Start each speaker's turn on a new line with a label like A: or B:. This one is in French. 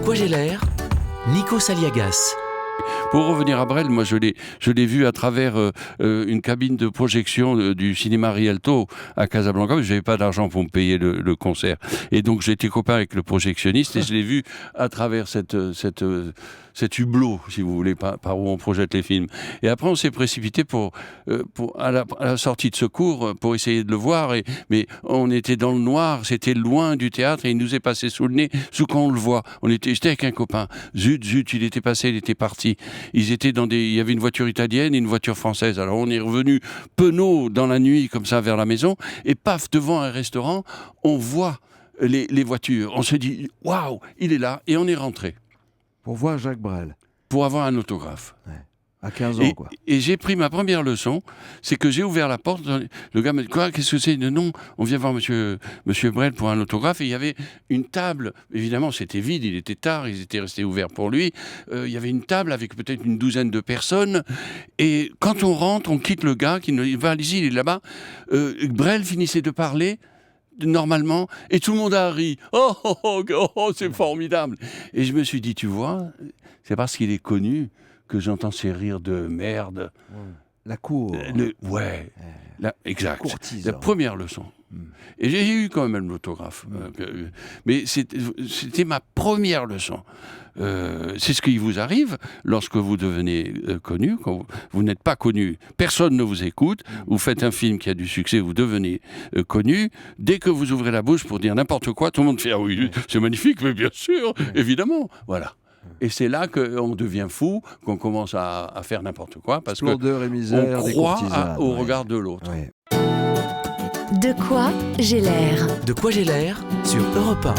A: quoi j'ai l'air ? Nikos Aliagas.
B: Pour revenir à Brel, moi je l'ai vu à travers une cabine de projection du cinéma Rialto à Casablanca, mais je n'avais pas d'argent pour me payer le concert. Et donc j'étais copain avec le projectionniste et je l'ai vu à travers cet hublot, si vous voulez, par où on projette les films. Et après on s'est précipité à la sortie de secours pour essayer de le voir, mais on était dans le noir, c'était loin du théâtre et il nous est passé sous le nez, sous quand on le voit. J'étais avec un copain, zut, il était passé, il était parti. Il y avait une voiture italienne et une voiture française. Alors on est revenu penaud dans la nuit comme ça vers la maison et paf, devant un restaurant, on voit les voitures. On se dit waouh, il est là et on est rentré.
C: Pour voir Jacques Brel.
B: Pour avoir un autographe.
C: Ouais. À 15 ans, quoi.
B: Et j'ai pris ma première leçon, c'est que j'ai ouvert la porte, le gars m'a dit « Quoi, qu'est-ce que c'est ?» Non, on vient voir monsieur Brel pour un autographe, et il y avait une table, évidemment c'était vide, il était tard, ils étaient restés ouverts pour lui, il y avait une table avec peut-être une douzaine de personnes, et quand on rentre, on quitte le gars, il va, allez-y, il est là-bas, Brel finissait de parler, normalement, et tout le monde a ri. Oh, c'est formidable. Et je me suis dit, tu vois, c'est parce qu'il est connu que j'entends ces rires de merde.
C: La cour.
B: Exact.
C: Courtisan.
B: La première leçon. Et j'ai eu quand même l'autographe. Mais c'était ma première leçon. C'est ce qui vous arrive lorsque vous devenez connu. Quand vous n'êtes pas connu, personne ne vous écoute. Vous faites un film qui a du succès, vous devenez connu. Dès que vous ouvrez la bouche pour dire n'importe quoi, tout le monde fait « Ah oui, c'est magnifique, mais bien sûr, évidemment. » Voilà. Et c'est là qu'on devient fou, qu'on commence à faire n'importe quoi, parce qu'on croit au regard de l'autre.
C: Ouais.
D: De quoi j'ai l'air ?
A: De quoi j'ai l'air ? Sur Europe 1.